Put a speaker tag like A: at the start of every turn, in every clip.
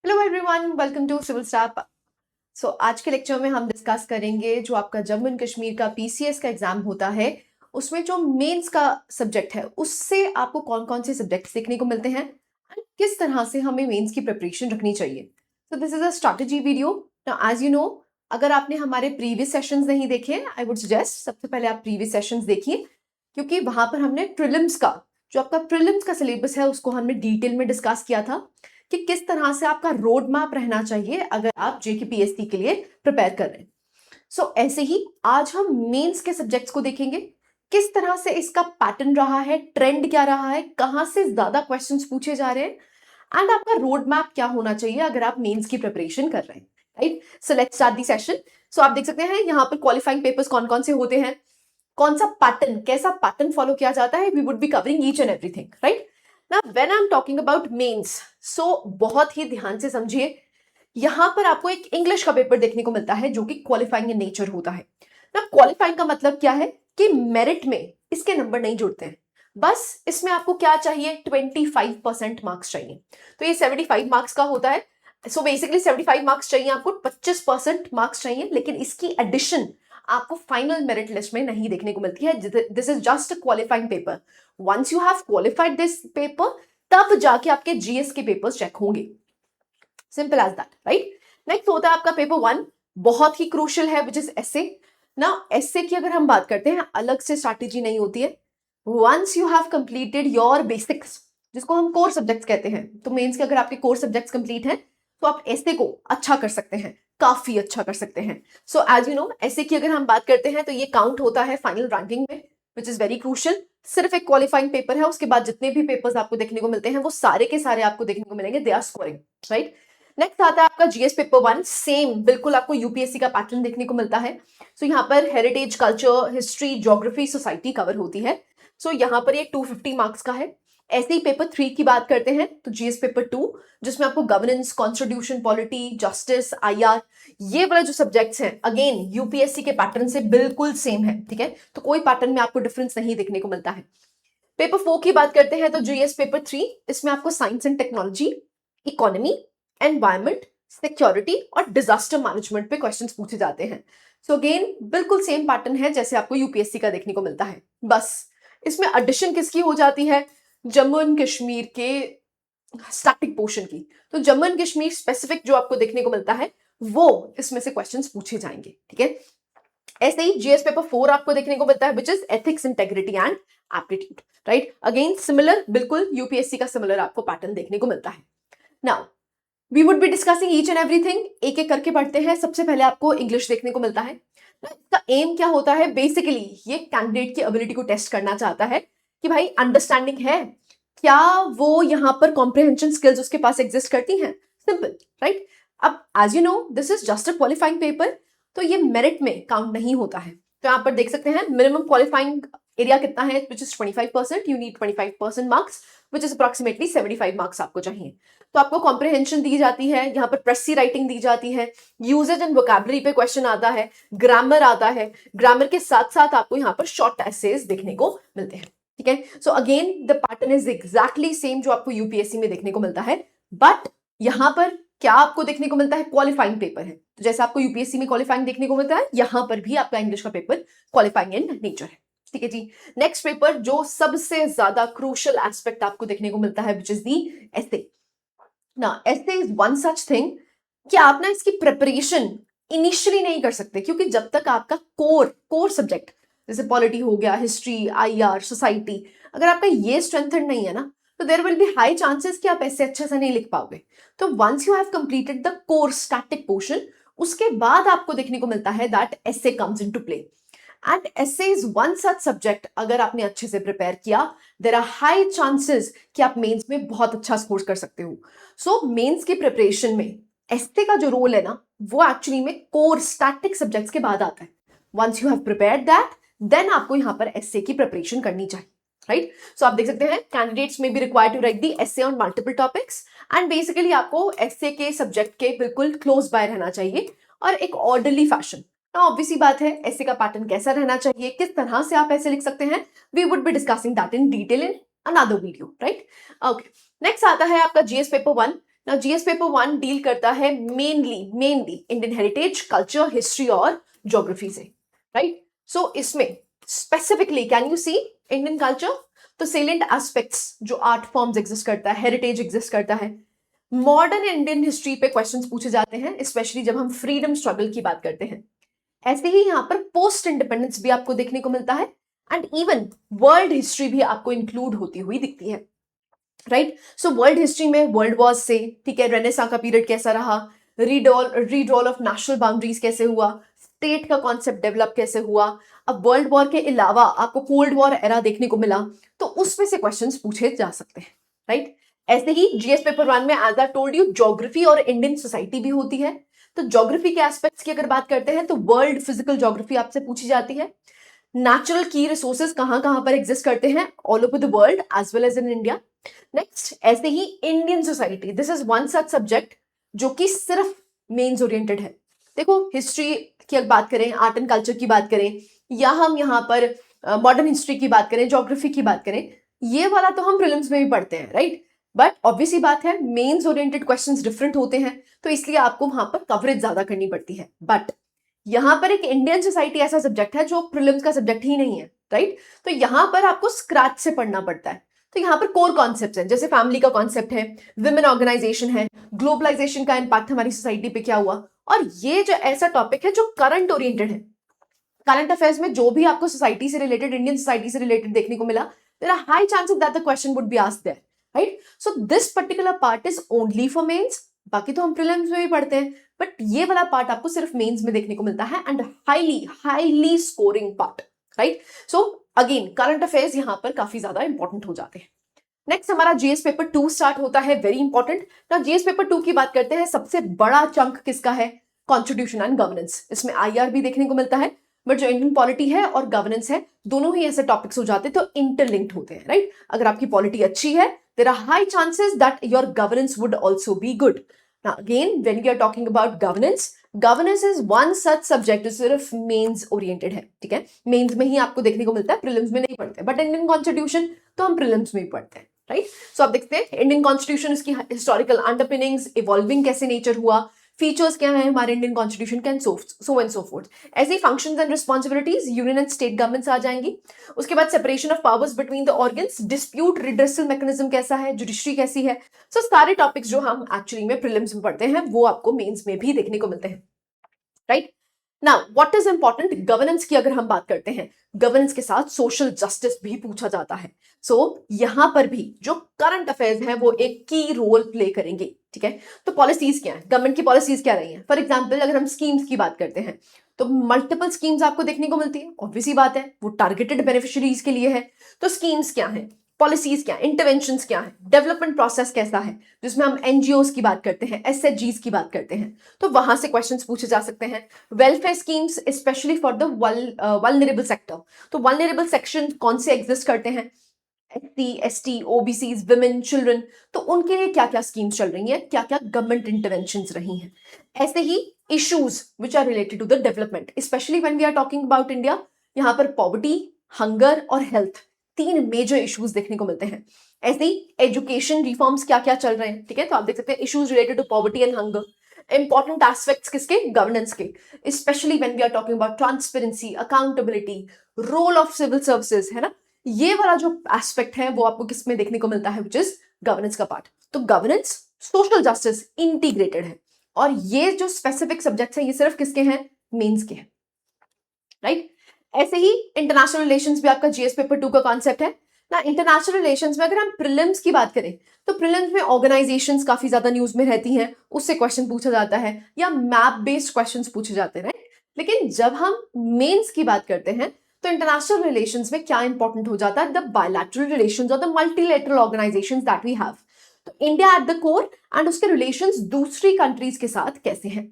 A: Hello everyone, welcome to civil staff. आज के lecture में हम डिस्कस करेंगे जो आपका जम्मू एंड कश्मीर का पीसीएस का एग्जाम होता है, उसमें जो मेंस का सब्जेक्ट है उससे आपको कौन कौन से सब्जेक्ट सीखने को मिलते हैं एंड किस तरह से हमें मेंस की प्रिपरेशन रखनी चाहिए। So this is a strategy video. Now as you know, अगर आपने हमारे प्रीवियस सेशंस नहीं देखे, आई वुड सजेस्ट सबसे पहले आप प्रीवियस सेशंस देखिए, क्योंकि वहां पर हमने प्रीलिम्स का जो आपका प्रीलिम्स का सिलेबस है उसको हमने डिटेल में डिस्कस किया था कि किस तरह से आपका रोड मैप रहना चाहिए अगर आप जेकेपीएससी के लिए प्रिपेयर कर रहे हैं। ऐसे ही आज हम मेंस के सब्जेक्ट्स को देखेंगे, किस तरह से इसका पैटर्न रहा है, ट्रेंड क्या रहा है, कहां से ज्यादा क्वेश्चंस पूछे जा रहे हैं एंड आपका रोड मैप क्या होना चाहिए अगर आप मेंस की प्रिपरेशन कर रहे हैं। Right, so let's start the session. आप देख सकते हैं यहाँ पर क्वालिफाइंग पेपर्स कौन कौन से होते हैं, कौन सा पैटर्न, कैसा पैटर्न फॉलो किया जाता है। We would be covering each and everything. Right, ना when I am talking about mains, बहुत ही ध्यान से समझिए, यहां पर आपको एक इंग्लिश का पेपर देखने को मिलता है जो कि क्वालिफाइंग इन नेचर होता है। ना क्वालिफाइंग का मतलब क्या है कि मेरिट में इसके नंबर नहीं जुड़ते हैं, बस इसमें आपको क्या चाहिए, 25% मार्क्स चाहिए। तो ये 75 मार्क्स का होता है। बेसिकली 75 मार्क्स चाहिए आपको, 25% मार्क्स चाहिए, लेकिन इसकी एडिशन आपको फाइनल मेरिट लिस्ट में नहीं देखने को मिलती है। This is just a qualifying paper. Once you have qualified this paper, तब जाके आपके जीएस के पेपर्स चेक होंगे। Simple as that. Right, next होता है आपका पेपर 1, बहुत ही क्रूशियल है, विच इज एसे। ना एसे की अगर हम बात करते हैं, अलग से स्ट्रैटेजी नहीं होती है। Once you have completed your basics, जिसको हम कोर सब्जेक्ट्स कहते हैं, तो मेंस के अगर आपके कोर सब्जेक्ट्स कंप्लीट हैं तो आप एसे को अच्छा कर सकते हैं, काफी अच्छा कर सकते हैं। एज यू नो, एसे की अगर हम बात करते हैं तो ये काउंट होता है फाइनल रैंकिंग में, विच इज वेरी क्रूशियल। सिर्फ एक क्वालिफाइंग पेपर है, उसके बाद जितने भी पेपर्स आपको देखने को मिलते हैं वो सारे के सारे आपको देखने को मिलेंगे, they are scoring. Right, next आता है आपका जीएस पेपर 1, सेम बिल्कुल आपको यूपीएससी का पैटर्न देखने को मिलता है। यहाँ पर heritage, culture, history, geography, society cover होती है। यहाँ पर ये 250 मार्क्स का है। ऐसे ही पेपर 3 की बात करते हैं तो जीएस पेपर 2, जिसमें आपको governance, constitution, polity, justice, IR, ये वाले जो सब्जेक्ट्स हैं, अगेन यूपीएससी के पैटर्न से बिल्कुल सेम है। ठीक है, तो कोई पैटर्न में आपको डिफरेंस नहीं देखने को मिलता है। पेपर 4 की बात करते हैं तो जीएस पेपर 3, इसमें आपको science and technology, economy, environment, security और डिजास्टर मैनेजमेंट पे क्वेश्चंस पूछे जाते हैं। अगेन बिल्कुल सेम पैटर्न है जैसे आपको यूपीएससी का देखने को मिलता है, बस इसमें एडिशन किसकी हो जाती है, जम्मू एंड कश्मीर के स्टैटिक पोर्शन की। तो जम्मू एंड कश्मीर स्पेसिफिक जो आपको देखने को मिलता है वो इसमें से क्वेश्चंस पूछे जाएंगे। ठीक है, ऐसे ही जीएस पेपर 4 आपको देखने को मिलता है, which is ethics, integrity and aptitude. Right, again similar, बिल्कुल यूपीएससी का सिमिलर आपको पैटर्न देखने को मिलता है। Now we would be discussing each and everything, एक एक करके पढ़ते हैं। सबसे पहले आपको इंग्लिश देखने को मिलता है। इसका एम क्या होता है, बेसिकली ये कैंडिडेट की एबिलिटी को टेस्ट करना चाहता है कि भाई अंडरस्टैंडिंग है, क्या वो यहाँ पर कॉम्प्रिहेंशन स्किल्स उसके पास एग्जिस्ट करती हैं। सिंपल। राइट, अब as you know this is just a qualifying paper, तो ये मेरिट में काउंट नहीं होता है। तो यहाँ पर देख सकते हैं मिनिमम क्वालिफाइंग एरिया कितना है, which is 25%, you need 25% marks, which is approximately 75 marks आपको चाहिए। तो आपको कॉम्प्रिहेंशन दी जाती है, यहाँ पर प्रेसी राइटिंग दी जाती है, यूजेज एंड वोकैबुलरी पे क्वेश्चन आता है, ग्रामर आता है, ग्रामर के साथ साथ आपको यहाँ पर शॉर्ट एसेज देखने को मिलते हैं। ठीक है, again the pattern is exactly same जो आपको यूपीएससी में देखने को मिलता है, बट यहाँ पर क्या आपको देखने को मिलता है, क्वालिफाइंग पेपर है। तो जैसे आपको यूपीएससी में क्वालिफाइंग देखने को मिलता है, यहां पर भी आपका इंग्लिश का पेपर क्वालिफाइंग इन नेचर है। ठीक है जी, नेक्स्ट पेपर जो सबसे ज्यादा क्रूशियल एस्पेक्ट आपको देखने को मिलता है, विच इज दी एसे। ना एसे इज वन सच थिंग कि आप ना इसकी प्रिपरेशन इनिशियली नहीं कर सकते, क्योंकि जब तक आपका कोर सब्जेक्ट जैसे पॉलिटी हो गया, हिस्ट्री, आईआर, सोसाइटी, अगर आपका ये स्ट्रेंथन नहीं है ना, तो there will be high chances कि आप ऐसे अच्छे से नहीं लिख पाओगे। तो once you have completed the core static portion, उसके बाद आपको देखने को मिलता है that essay comes into play. And essay is one such subject, अगर आपने अच्छे से प्रिपेयर किया, देयर आर हाई चांसेस कि आप मेंस में बहुत अच्छा स्कोर कर सकते हो। मेंस की प्रिपरेशन में एसे का जो रोल है ना, वो एक्चुअली में कोर स्टैटिक सब्जेक्ट्स के बाद आता है। Once you have prepared that, then आपको यहाँ पर एसे की प्रिपरेशन करनी चाहिए। राइट, आप देख सकते हैं कैंडिडेट्स में be required to write the essay on multiple topics, and basically आपको एसे के सब्जेक्ट के बिल्कुल क्लोज बाय रहना चाहिए और एक ऑर्डरली फैशन। ऑब्वियसली बात है, ऐसे का पैटर्न कैसा रहना चाहिए, किस तरह से आप ऐसे लिख सकते हैं, we would be discussing that in detail in another video. Right, okay, next आता है आपका जीएस पेपर 1, ना जीएस पेपर 1 डील करता है mainly Indian heritage, culture, history और ज्योग्राफी से, राइट। सो इसमें specifically can you see Indian culture, तो सेलेंट एस्पेक्ट्स जो आर्ट फॉर्म्स एग्जिस्ट करता है, हेरिटेज एग्जिस्ट करता है। मॉडर्न इंडियन हिस्ट्री पे क्वेश्चंस पूछे जाते हैं, स्पेशली जब हम फ्रीडम स्ट्रगल की बात करते हैं। ऐसे ही यहाँ पर पोस्ट इंडिपेंडेंस भी आपको देखने को मिलता है, एंड इवन वर्ल्ड हिस्ट्री भी आपको इंक्लूड होती हुई दिखती है, राइट। सो वर्ल्ड हिस्ट्री में वर्ल्ड वॉर से, ठीक है, रेनेसां का पीरियड कैसा रहा, रीड्रॉल ऑफ नेशनल बाउंड्रीज कैसे हुआ, स्टेट का कॉन्सेप्ट डेवलप कैसे हुआ। अब वर्ल्ड वॉर के अलावा आपको कोल्ड वॉर एरा देखने को मिला, तो उसमें से क्वेश्चंस पूछे जा सकते हैं, राइट। ऐसे ही जीएस पेपर 1 में as I told you geography और इंडियन सोसाइटी भी होती है। तो ज्योग्राफी के एस्पेक्ट्स की अगर बात करते हैं तो वर्ल्ड फिजिकल ज्योग्राफी आपसे पूछी जाती है। नेचुरल की रिसोर्सेज कहां पर एग्जिस्ट करते हैं all over the world as well as in India. Next, ऐसे ही Indian society, this is one such subject जो कि सिर्फ मेंस ओरिएंटेड है। देखो हिस्ट्री की अगर बात करें, आर्ट एंड कल्चर की बात करें, या हम यहाँ पर मॉडर्न हिस्ट्री की बात करें, ज्योग्राफी की बात करें, ये वाला तो हम प्रीलिम्स में भी पढ़ते हैं, राइट। बट ऑब्वियस ही बात है मेंस ओरिएंटेड क्वेश्चंस डिफरेंट होते हैं, तो इसलिए आपको वहां पर कवरेज ज्यादा करनी पड़ती है। बट यहाँ पर एक इंडियन सोसाइटी ऐसा सब्जेक्ट है जो प्रीलिम्स का सब्जेक्ट ही नहीं है, राइट। तो यहाँ पर आपको स्क्रैच से पढ़ना पड़ता है। तो यहाँ पर कोर कॉन्सेप्ट है, जैसे फैमिली का कॉन्सेप्ट है, विमेन ऑर्गेनाइजेशन है, ग्लोबलाइजेशन का इम्पैक्ट हमारी सोसाइटी पे क्या हुआ, और ये जो ऐसा टॉपिक है जो करंट ओरिएंटेड है। करंट अफेयर्स में जो भी आपको सोसाइटी से रिलेटेड, इंडियन सोसाइटी से रिलेटेड देखने को मिला, there are high chances that the question would be asked there, right. So this particular part is only for mains. बाकी तो हम प्रीलिम्स में भी पढ़ते हैं, बट ये वाला पार्ट आपको सिर्फ मेंस में देखने को मिलता है, and highly scoring part, right. So again current affairs यहाँ पर काफी ज्यादा इंपॉर्टेंट हो जाते हैं। नेक्स्ट हमारा जीएस पेपर 2 स्टार्ट होता है, वेरी इंपॉर्टेंट ना। जीएस पेपर 2 की बात करते हैं, सबसे बड़ा चंक किसका है, कॉन्स्टिट्यूशन एंड गवर्नेंस। इसमें आईआर भी देखने को मिलता है, बट जो इंडियन पॉलिटी है और गवर्नेंस है, दोनों ही ऐसे टॉपिक्स हो जाते हैं तो इंटरलिंक्ड होते हैं, राइट। अगर आपकी पॉलिटी अच्छी है, there are high chances that your governance would also be good. Now again when we are talking about governance is one such subject जो सिर्फ मेंस ओरिएंटेड है, ठीक है। मेंस में ही आपको देखने को मिलता है, प्रीलिम्स में नहीं पढ़ते, बट इंडियन कॉन्स्टिट्यूशन तो हम प्रीलिम्स में ही पढ़ते हैं, राइट। सो आप देखते हैं इंडियन कॉन्स्टिट्यूशन, इसकी हिस्टोरिकल अंडरपिनिंग्स, इवॉल्विंग कैसे नेचर हुआ, फीचर्स क्या है हमारे इंडियन कॉन्स्टिट्यूशन के, सो एंड सो फोर्थ। ऐसे ही functions and responsibilities, union and state governments आ जाएंगी। उसके बाद separation of powers between the organs, dispute redressal mechanism कैसा है, जुडिशरी कैसी है। सो सारे टॉपिक्स जो हम एक्चुअली में प्रीलिम्स में पढ़ते हैं वो आपको मेंस में भी देखने को मिलते हैं, right. Now what is important, governance की अगर हम बात करते हैं, गवर्नेंस के साथ सोशल जस्टिस भी पूछा जाता है। सो यहां पर भी जो करंट अफेयर्स है वो एक की रोल प्ले करेंगे, ठीक है। तो पॉलिसीज क्या है, गवर्नमेंट की पॉलिसीज क्या रही हैं। फॉर एग्जांपल अगर हम स्कीम्स की बात करते हैं, तो मल्टीपल स्कीम्स आपको देखने को मिलती है, ऑब्वियसली बात है वो टारगेटेड बेनिफिशियरीज के लिए है। तो स्कीम्स क्या है, पॉलिसीज क्या है, इंटरवेंशंस क्या है, डेवलपमेंट प्रोसेस कैसा है, जिसमें हम एनजीओज की बात करते हैं, एसएचजीज की बात करते हैं, तो वहां से क्वेश्चंस पूछे जा सकते हैं। Welfare schemes specially for the vulnerable sector, तो वल्नरेबल सेक्शन कौन से एग्जिस्ट करते हैं, SC, ST, OBCs, women, children, तो उनके लिए क्या क्या स्कीम्स चल रही हैं, क्या क्या गवर्नमेंट इंटरवेंशंस रही हैं। ऐसे ही issues which are related to the development, specially when we are talking about India, यहाँ पर पॉवर्टी, हंगर और हेल्थ, 3 मेजर इश्यूज देखने को मिलते हैं। ऐसे ही एजुकेशन रिफॉर्म्स क्या क्या चल रहे हैं, ठीक है। तो आप देख सकते हैं issues related to poverty and hunger, important aspects किसके, गवर्नेंस के, specially when we are talking about transparency, accountability, role of civil services, है ना। ये वाला जो एस्पेक्ट है वो आपको किस में देखने को मिलता है, विच इज गवर्नेंस का पार्ट। तो गवर्नेंस, सोशल जस्टिस इंटीग्रेटेड है, और ये जो स्पेसिफिक सब्जेक्ट्स हैं ये सिर्फ किसके हैं, मेंस के हैं, राइट। ऐसे ही इंटरनेशनल रिलेशंस भी आपका जीएस पेपर 2 का कॉन्सेप्ट है ना। इंटरनेशनल रिलेशंस में अगर हम प्रीलिम्स की बात करें, तो प्रीलिम्स में ऑर्गेनाइजेशंस काफी ज्यादा न्यूज में रहती हैं, उससे क्वेश्चन पूछा जाता है, या मैप बेस्ड क्वेश्चंस पूछे जाते हैं, राइट। लेकिन जब हम मेंस की बात करते हैं, तो इंटरनेशनल रिलेशंस में क्या इंपॉर्टेंट हो जाता है, द बायलैटरल रिलेशंस और the multilateral organisations that we have. तो India at the core and उसके रिलेशंस दूसरी कंट्रीज के साथ कैसे हैं,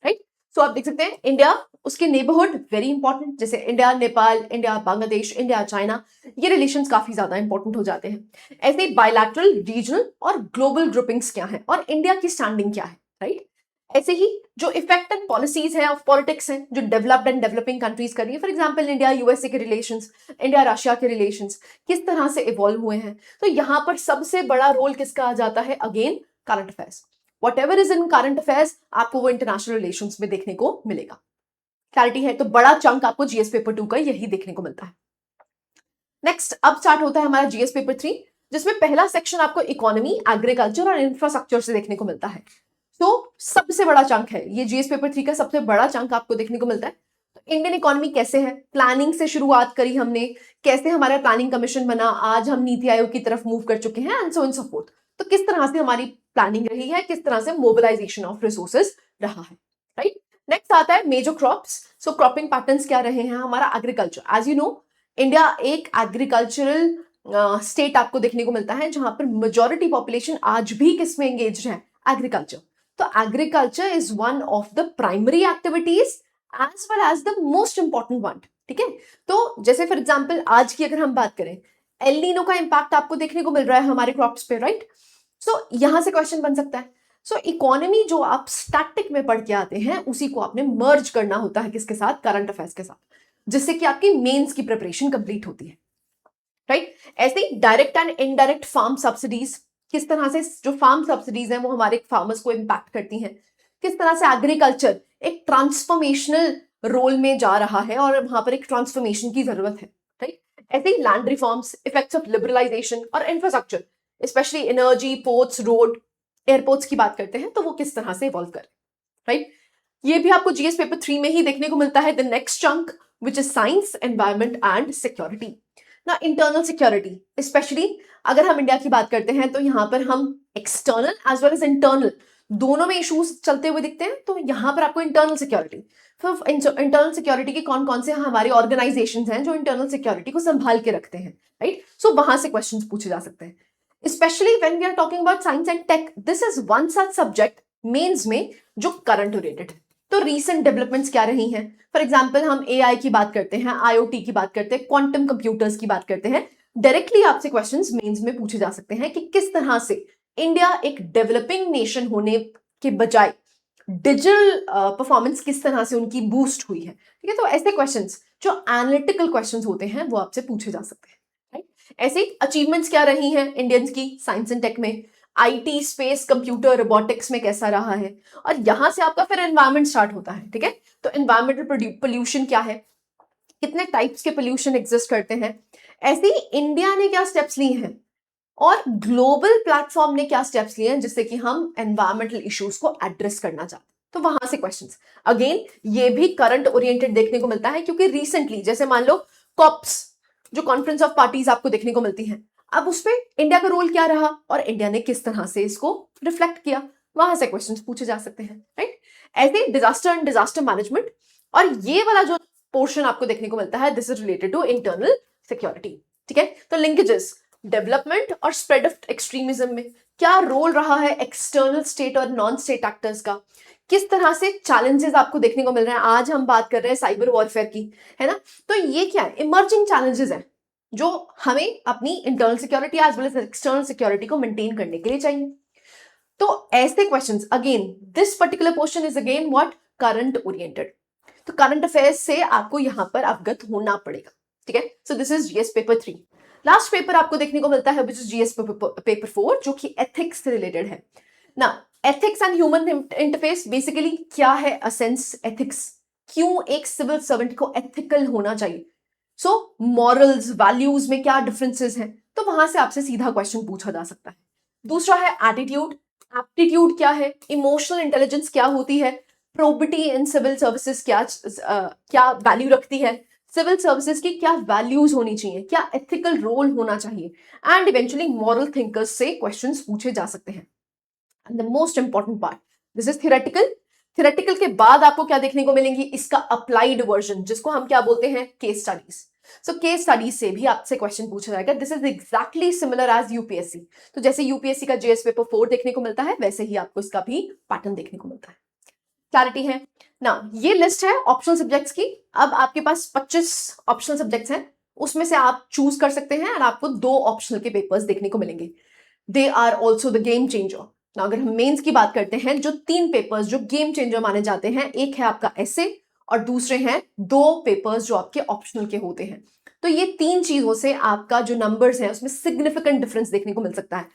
A: राइट। सो आप देख सकते हैं इंडिया, उसके नेबरहुड वेरी इंपॉर्टेंट, जैसे India Nepal, India Bangladesh, India China, ये रिलेशंस काफी ज्यादा इंपॉर्टेंट हो जाते हैं। ऐसे बायलैटरल, रीजनल और ग्लोबल ग्रुपिंग्स क्या है, और इंडिया की स्टैंडिंग क्या है, राइट। ऐसे ही जो इफेक्ट एंड पॉलिसीज है ऑफ पॉलिटिक्स हैं जो डेवलप्ड एंड डेवलपिंग कंट्रीज कर रही है, फॉर एग्जांपल इंडिया यूएसए के रिलेशंस, इंडिया रशिया के रिलेशंस किस तरह से इवॉल्व हुए हैं। तो यहाँ पर सबसे बड़ा रोल किसका आ जाता है, again current affairs. What ever is in current affairs आपको वो इंटरनेशनल रिलेशंस में देखने को मिलेगा। क्लैरिटी है? तो बड़ा चंक आपको जीएस पेपर 2 का यही देखने को मिलता है। नेक्स्ट अब स्टार्ट होता है हमारा जीएस पेपर 3, जिसमें पहला सेक्शन आपको इकोनॉमी, एग्रीकल्चर और इंफ्रास्ट्रक्चर से देखने को मिलता है। तो सबसे बड़ा चंक है ये, जीएस पेपर 3 का सबसे बड़ा चंक आपको देखने को मिलता है। तो इंडियन इकोनॉमी कैसे है, प्लानिंग से शुरुआत करी हमने, कैसे हमारा प्लानिंग कमीशन बना, आज हम नीति आयोग की तरफ मूव कर चुके हैं, and so and so fourth. तो किस तरह से हमारी प्लानिंग रही है, किस तरह से मोबिलाइजेशन ऑफ रिसोर्सेज रहा है, राइट। नेक्स्ट आता है major crops. So cropping patterns क्या रहे हैं, हमारा agriculture. As you know India एक एग्रीकल्चरल स्टेट आपको देखने को मिलता है, जहां पर मेजॉरिटी पॉपुलेशन आज भी किसमें एंगेज है, एग्रीकल्चर। तो agriculture is one of the primary activities as well as the most important one, ठीक है। तो जैसे फॉर एग्जाम्पल आज की अगर हम बात करें, एल नीनो का इंपैक्ट आपको देखने को मिल रहा है हमारे क्रॉप्स पे, राइट। सो यहां से क्वेश्चन बन सकता है। सो इकोनॉमी जो आप स्टैटिक में पढ़ के आते हैं उसी को आपने मर्ज करना होता है किसके साथ, करंट अफेयर्स के साथ, जिससे कि आपकी मेंस की प्रिपरेशन कंप्लीट होती है, राइट। ऐसे ही direct and indirect farm subsidies, किस तरह से जो फार्म सब्सिडीज हैं वो हमारे फार्मर्स को इंपैक्ट करती हैं, किस तरह से एग्रीकल्चर एक ट्रांसफॉर्मेशनल रोल में जा रहा है और वहां पर एक ट्रांसफॉर्मेशन की जरूरत है, राइट। ऐसे ही land reforms, effects of liberalisation और infrastructure, specially energy, ports, road, airports की बात करते हैं तो वो किस तरह से इवॉल्व कर, राइट। ये भी आपको जीएस पेपर 3 में ही देखने को मिलता है। The next chunk which is science, environment and security. ना इंटरनल सिक्योरिटी, स्पेशली अगर हम इंडिया की बात करते हैं तो यहाँ पर हम external as well as internal दोनों में इश्यूज चलते हुए दिखते हैं। तो यहाँ पर आपको इंटरनल सिक्योरिटी, फिर इंटरनल सिक्योरिटी के कौन कौन से हमारे ऑर्गेनाइजेशंस हैं जो इंटरनल सिक्योरिटी को संभाल के रखते हैं, राइट। सो वहां से क्वेश्चंस पूछे जा सकते हैं, specially when we are talking about science and tech. This is one such subject mains में जो करंट ओरिएंटेड है। तो रीसेंट डेवलपमेंट्स क्या रही हैं, फॉर एग्जाम्पल हम एआई की बात करते हैं, आईओटी की बात करते हैं, क्वांटम कंप्यूटर्स की बात करते हैं, डायरेक्टली आपसे क्वेश्चंस मेंस में पूछे जा सकते हैं कि किस तरह से इंडिया एक डेवलपिंग नेशन होने के बजाय डिजिटल परफॉर्मेंस किस तरह से उनकी बूस्ट हुई है, ठीक है। तो ऐसे क्वेश्चंस जो एनालिटिकल क्वेश्चंस होते हैं वो आपसे पूछे जा सकते हैं, राइट। ऐसे अचीवमेंट्स क्या रही हैं इंडियंस की साइंस एंड टेक में, आईटी, स्पेस, कंप्यूटर, रोबोटिक्स में कैसा रहा है, और यहां से आपका फिर एनवायरमेंट स्टार्ट होता है, ठीक है। तो एनवायरमेंटल पोल्यूशन क्या है, कितने टाइप्स के पोल्यूशन एग्जिस्ट करते हैं, ऐसे ही इंडिया ने क्या स्टेप्स लिए हैं और ग्लोबल प्लेटफॉर्म ने क्या स्टेप्स लिए हैं जिससे कि हम एनवायरमेंटल इश्यूज को एड्रेस करना चाहते हैं। तो वहां से क्वेश्चंस अगेन ये भी करंट ओरिएंटेड देखने को मिलता है, क्योंकि रिसेंटली जैसे मान लो कॉप्स जो कॉन्फ्रेंस ऑफ पार्टीज आपको देखने को मिलती हैं, अब उसमें इंडिया का रोल क्या रहा और इंडिया ने किस तरह से इसको रिफ्लेक्ट किया, वहां से क्वेश्चंस पूछे जा सकते हैं, राइट। ऐसे डिजास्टर एंड डिजास्टर मैनेजमेंट, और ये वाला जो पोर्शन आपको देखने को मिलता है this is related to internal security, ठीक है। तो लिंकेजेस, डेवलपमेंट और स्प्रेड ऑफ एक्सट्रीमिज्म में क्या रोल रहा है एक्सटर्नल स्टेट और नॉन स्टेट एक्टर्स का, किस तरह से चैलेंजेस आपको देखने को मिल रहे हैं। आज हम बात कर रहे हैं साइबर वॉरफेयर की, है ना। तो ये क्या है, इमर्जिंग चैलेंजेस हैं जो हमें अपनी internal security as well as external security को मेंटेन करने के लिए चाहिए। तो ऐसे questions again this particular portion is again what, current oriented. तो करंट अफेयर्स से आपको यहां पर अवगत होना पड़ेगा, ठीक है। So this is GS paper 3। Last paper आपको देखने को मिलता है विच इज जीएस पेपर 4, जो कि एथिक्स से रिलेटेड है ना। Ethics and human interface, basically क्या है असेंस एथिक्स, क्यों एक सिविल सर्वेंट को एथिकल होना चाहिए, सो मॉरल्स, वैल्यूज में क्या डिफरेंसेस हैं, तो वहां से आपसे सीधा क्वेश्चन पूछा जा सकता है। दूसरा है एटीट्यूड, एप्टीट्यूड क्या है, इमोशनल इंटेलिजेंस क्या होती है, प्रोबिटी इन सिविल सर्विसेज क्या वैल्यू रखती है, सिविल सर्विसेज की क्या वैल्यूज होनी चाहिए, क्या एथिकल रोल होना चाहिए, एंड इवेंचुअली मॉरल थिंकर्स से क्वेश्चंस पूछे जा सकते हैं। And the most important part, this is theoretical. Theoretical के बाद आपको क्या देखने को मिलेंगी, इसका अप्लाइड वर्जन, जिसको हम क्या बोलते हैं, case studies. So case studies से भी आपसे क्वेश्चन पूछा जाएगा। This is exactly similar as UPSC. तो जैसे यूपीएससी का जीएस पेपर 4 देखने को मिलता है, वैसे ही आपको इसका भी पैटर्न देखने को मिलता है। क्लैरिटी है ना। ये लिस्ट है ऑप्शनल सब्जेक्ट्स की। अब आपके पास 25 ऑप्शनल सब्जेक्ट्स हैं, उसमें से आप चूज कर सकते हैं और आपको 2 ऑप्शनल के पेपर्स देखने को मिलेंगे। They are also the game changer ना। अगर हम मेंस की बात करते हैं, जो 3 पेपर्स जो गेम चेंजर माने जाते हैं, एक है आपका एसे और दूसरे हैं 2 पेपर्स जो आपके ऑप्शनल के होते हैं। तो ये 3 चीजों से आपका जो नंबर्स है उसमें सिग्निफिकेंट डिफरेंस देखने को मिल सकता है।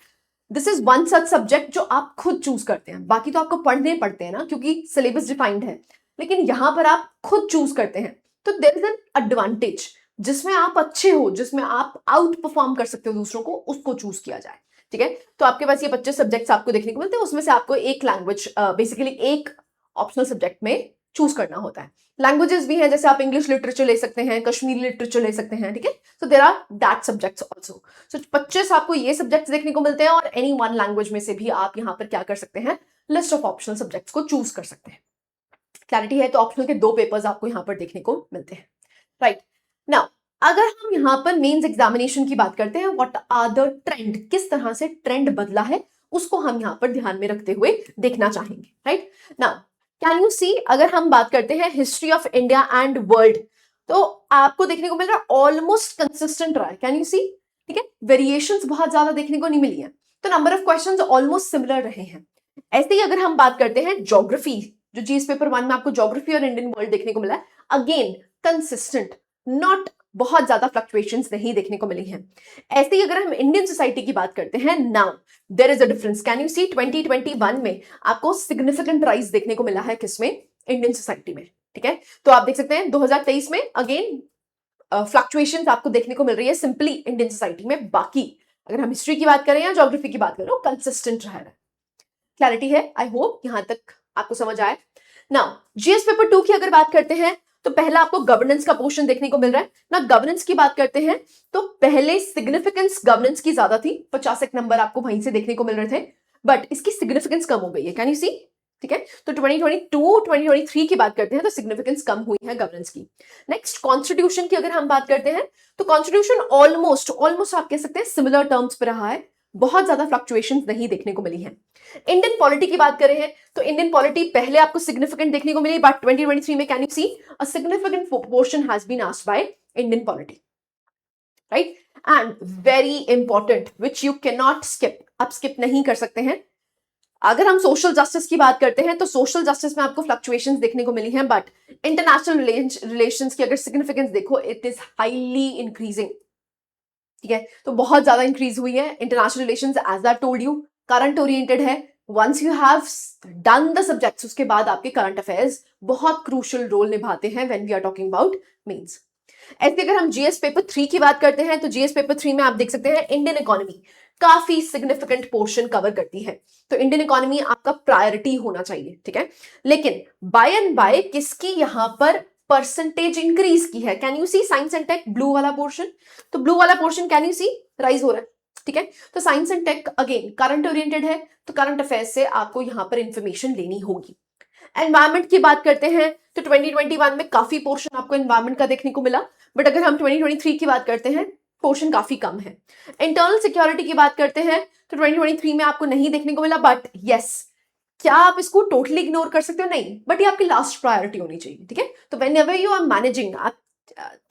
A: This is one such subject जो आप खुद चूज करते हैं। बाकी तो आपको पढ़ने पड़ते हैं ना, क्योंकि सिलेबस डिफाइंड है, लेकिन यहां पर आप खुद चूज करते हैं। तो देयर इज एन एडवांटेज जिसमें आप अच्छे हो, जिसमें आप आउट परफॉर्म कर सकते हो दूसरों को, उसको चूज किया जाए। ठीक है, तो आपके पास ये 25 सब्जेक्ट्स आपको देखने को मिलते हैं, उसमें से आपको एक लैंग्वेज बेसिकली एक ऑप्शनल सब्जेक्ट में चूज करना होता है। लैंग्वेजेस भी हैं, जैसे आप इंग्लिश लिटरेचर ले सकते हैं, कश्मीरी लिटरेचर ले सकते हैं। ठीक है, so there are that subjects also. So 25 आपको ये सब्जेक्ट्स देखने को मिलते हैं, और एनी वन लैंग्वेज में से भी आप यहाँ पर क्या कर सकते हैं, लिस्ट ऑफ ऑप्शनल सब्जेक्ट्स को चूज कर सकते हैं। क्लैरिटी है? तो ऑप्शनल के 2 पेपर्स आपको यहाँ पर देखने को मिलते हैं। राइट नाउ, अगर हम यहाँ पर मेंस एग्जामिनेशन की बात करते हैं, व्हाट आर द ट्रेंड, किस तरह से ट्रेंड बदला है, उसको हम यहाँ पर ध्यान में रखते हुए देखना चाहेंगे। राइट नाउ, कैन यू सी, अगर हम बात करते हैं history of India and world, तो आपको देखने को मिल रहा है ऑलमोस्ट कंसिस्टेंट रहा है। कैन यू सी? ठीक है, वेरिएशंस बहुत ज्यादा देखने को नहीं मिली है, तो number of questions almost similar रहे हैं। ऐसे ही अगर हम बात करते हैं ज्योग्राफी, जो जीएस पेपर 1 में आपको ज्योग्राफी और इंडियन वर्ल्ड देखने को मिला है, अगेन कंसिस्टेंट, नॉट बहुत ज्यादा फ्लक्चुएशंस नहीं देखने को मिली हैं। ऐसे ही अगर हम इंडियन सोसाइटी की बात करते हैं, now there is a difference. Can you see 2021 में आपको सिग्निफिकेंट राइज देखने को मिला है, किसमें? इंडियन सोसाइटी में। ठीक है, तो आप देख सकते हैं 2023 में अगेन फ्लक्चुएशंस आपको देखने को मिल रही है सिंपली इंडियन सोसाइटी में। बाकी अगर हम हिस्ट्री की बात करें या ज्योग्राफी की बात करें, कंसिस्टेंट रह रहा है। क्लैरिटी है? आई होप यहां तक आपको समझ आए। नाउ, जीएस पेपर 2 की अगर बात करते हैं, तो पहला आपको गवर्नेंस का पोर्शन देखने को मिल रहा है ना। गवर्नेंस की बात करते हैं तो पहले सिग्निफिकेंस गवर्नेंस की ज्यादा थी, 50 नंबर आपको वहीं से देखने को मिल रहे थे, बट इसकी सिग्निफिकेंस कम हो गई है। कैन यू सी? ठीक है, तो 2022 2023 की बात करते हैं तो सिग्निफिकेंस कम हुई है गवर्नेंस की। नेक्स्ट, कॉन्स्टिट्यूशन की अगर हम बात करते हैं, तो कॉन्स्टिट्यूशन ऑलमोस्ट आप कह सकते हैं सिमिलर टर्म्स पे रहा है, बहुत ज्यादा फ्लक्चुएशंस नहीं देखने को मिली है। इंडियन पॉलिटी की बात करें हैं, तो इंडियन पॉलिटी पहले आपको सिग्निफिकेंट देखने को मिली, बट 2023 में can you see a significant portion has been asked by Indian polity. Right, and very important which you can not skip, आप स्किप नहीं कर सकते हैं। अगर हम सोशल जस्टिस की बात करते हैं, तो सोशल जस्टिस में आपको फ्लक्चुएशंस देखने को मिली हैं, बट इंटरनेशनल रिलेशंस की अगर सिग्निफिकेंस देखो, इट इज हाईली इंक्रीजिंग। ठीक है, तो बहुत ज्यादा इंक्रीज हुई है international relations. As I told you, current oriented है। Once you have done the subjects, उसके बाद आपके करंट अफेयर्स बहुत क्रूशियल रोल निभाते हैं when we are talking about mains. ऐसे अगर हम जीएस पेपर 3 की बात करते हैं, तो जीएस पेपर 3 में आप देख सकते हैं इंडियन इकोनॉमी काफी सिग्निफिकेंट पोर्शन कवर करती है, तो इंडियन इकोनॉमी आपका प्रायोरिटी होना चाहिए। ठीक है, लेकिन बाय एंड बाय किसकी यहां पर परसेंटेज इंक्रीज की है? Can you see science and tech, blue वाला पोर्शन, तो ब्लू वाला portion can you see rise हो रहा है। ठीक है, तो science and tech again current oriented है, तो करंट अफेयर्स से आपको यहां पर इंफॉर्मेशन लेनी होगी। एनवायरमेंट की बात करते हैं, तो 2021 में काफी पोर्शन आपको एनवायरमेंट का देखने को मिला, बट अगर हम 2023 की बात करते हैं, पोर्शन काफी कम है। इंटरनल सिक्योरिटी की बात करते हैं, तो 2023 में आपको नहीं देखने को मिला, बट यस, क्या आप इसको टोटली इग्नोर कर सकते हो? नहीं, बट ये आपकी लास्ट प्रायोरिटी होनी चाहिए। ठीक है, तो whenever you are managing, आप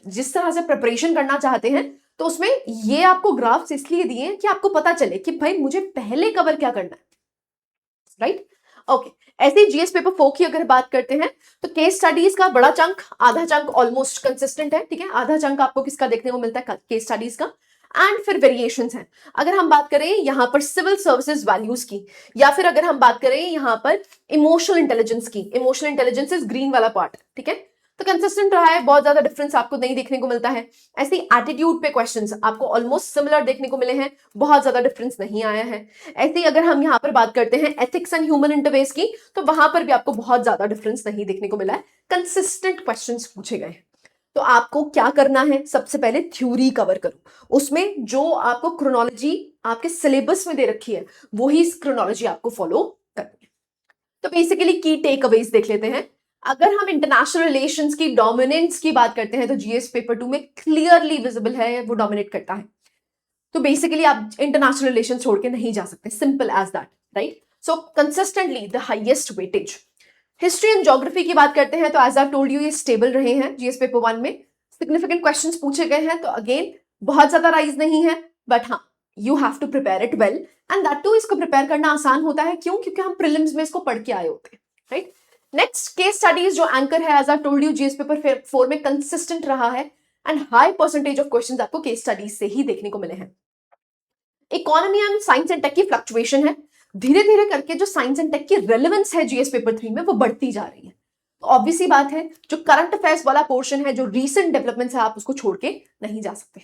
A: जिस तरह से प्रिपरेशन करना चाहते हैं, तो उसमें ये आपको ग्राफ्स इसलिए दिए हैं कि आपको पता चले कि भाई मुझे पहले कवर क्या करना है। Right, okay. ऐसे ही जीएस पेपर 4 की अगर बात करते हैं, तो केस स्टडीज का बड़ा चंक, आधा चंक ऑलमोस्ट कंसिस्टेंट है। ठीक है, आधा चंक आपको किसका देखने को मिलता है? केस स्टडीज का। एंड फिर वेरिएशंस हैं। अगर हम बात करें यहां पर सिविल सर्विसेज वैल्यूज की, या फिर अगर हम बात करें यहां पर इमोशनल इंटेलिजेंस की, इमोशनल इंटेलिजेंस इज ग्रीन वाला पार्ट। ठीक है, तो कंसिस्टेंट रहा है, बहुत ज्यादा डिफरेंस आपको नहीं देखने को मिलता है। ऐसे ही एटीट्यूड पे क्वेश्चंस आपको ऑलमोस्ट सिमिलर देखने को मिले हैं, बहुत ज्यादा डिफरेंस नहीं आया है। ऐसे ही अगर हम यहाँ पर बात करते हैं एथिक्स एंड ह्यूमन इंटरफेस की, तो वहां पर भी आपको बहुत ज्यादा डिफरेंस नहीं देखने को मिला है, कंसिस्टेंट क्वेश्चंस पूछे गए। तो आपको क्या करना है? सबसे पहले थ्योरी कवर करो, उसमें जो आपको क्रोनोलॉजी आपके सिलेबस में दे रखी है, वही क्रोनोलॉजी आपको फॉलो करनी है। तो बेसिकली की टेक अवेज देख लेते हैं। अगर हम इंटरनेशनल रिलेशंस की डोमिनेंस की बात करते हैं, तो जीएस पेपर 2 में क्लियरली विजिबल है, वो डोमिनेट करता है। तो बेसिकली आप इंटरनेशनल रिलेशन छोड़ के नहीं जा सकते, simple as that. Right, so consistently the highest weightage. History and geography की बात करते हैं, तो एज आई टोल्ड यू ये स्टेबल रहे हैं। जीएस पेपर 1 में सिग्निफिकेंट क्वेश्चंस पूछे गए हैं, तो अगेन बहुत ज्यादा राइज नहीं है, बट हाँ, you have to prepare it well, and that too इसको प्रिपेयर करना आसान होता है। क्यों? क्योंकि हम प्रीलिम्स में इसको पढ़ के आए होते हैं। राइट, नेक्स्ट केस स्टडीज जो एंकर है, as I told you GS paper 4 में कंसिस्टेंट रहा है, and high percentage of questions आपको केस स्टडीज से ही देखने को मिले हैं। Economy and science and tech की फ्लक्चुएशन है, धीरे धीरे करके जो साइंस एंड टेक की रेलेवेंस है जीएस पेपर 3 में वो बढ़ती जा रही है। तो ऑब्वियस सी बात है, जो करंट अफेयर्स वाला पोर्शन है, जो रीसेंट डेवलपमेंट्स है, आप उसको छोड़ के नहीं जा सकते,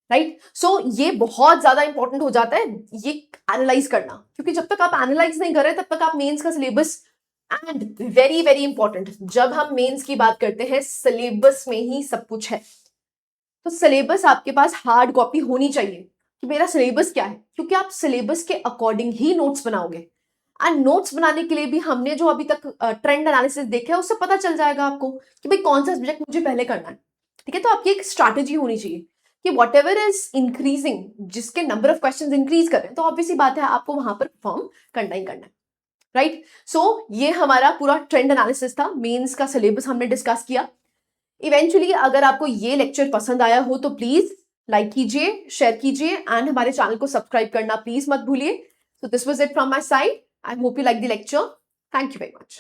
A: राइट। सो ये बहुत ज्यादा इंपॉर्टेंट हो जाता है ये एनालाइज करना, क्योंकि जब तक आप एनालाइज नहीं कर रहे तब तक आप मेंस का syllabus, and very very important, जब हम मेंस की बात करते हैं सिलेबस में ही सब कुछ है। तो सिलेबस आपके पास हार्ड कॉपी होनी चाहिए कि मेरा सिलेबस क्या है, क्योंकि आप सिलेबस के अकॉर्डिंग ही नोट्स बनाओगे। एंड नोट्स बनाने के लिए भी हमने जो अभी तक ट्रेंड एनालिसिस देखा है उससे पता चल जाएगा आपको कि भाई कौन सा सब्जेक्ट मुझे पहले करना है, ठीक है। तो आपकी एक स्ट्रैटेजी होनी चाहिए कि वॉट एवर इज इंक्रीजिंग, जिसके नंबर ऑफ क्वेश्चन इंक्रीज कर रहे हैं, तो ऑब्वियसली बात है आपको वहां पर परफॉर्म करना ही करना है, राइट। सो ये हमारा पूरा ट्रेंड एनालिसिस था, मेंस का सिलेबस हमने डिस्कस किया। इवेंचुअली अगर आपको ये लेक्चर पसंद आया हो तो प्लीज लाइक कीजिए, शेयर कीजिए एंड हमारे चैनल को सब्सक्राइब करना प्लीज मत भूलिए। So this was it from my side. I hope you like the lecture. Thank you very much.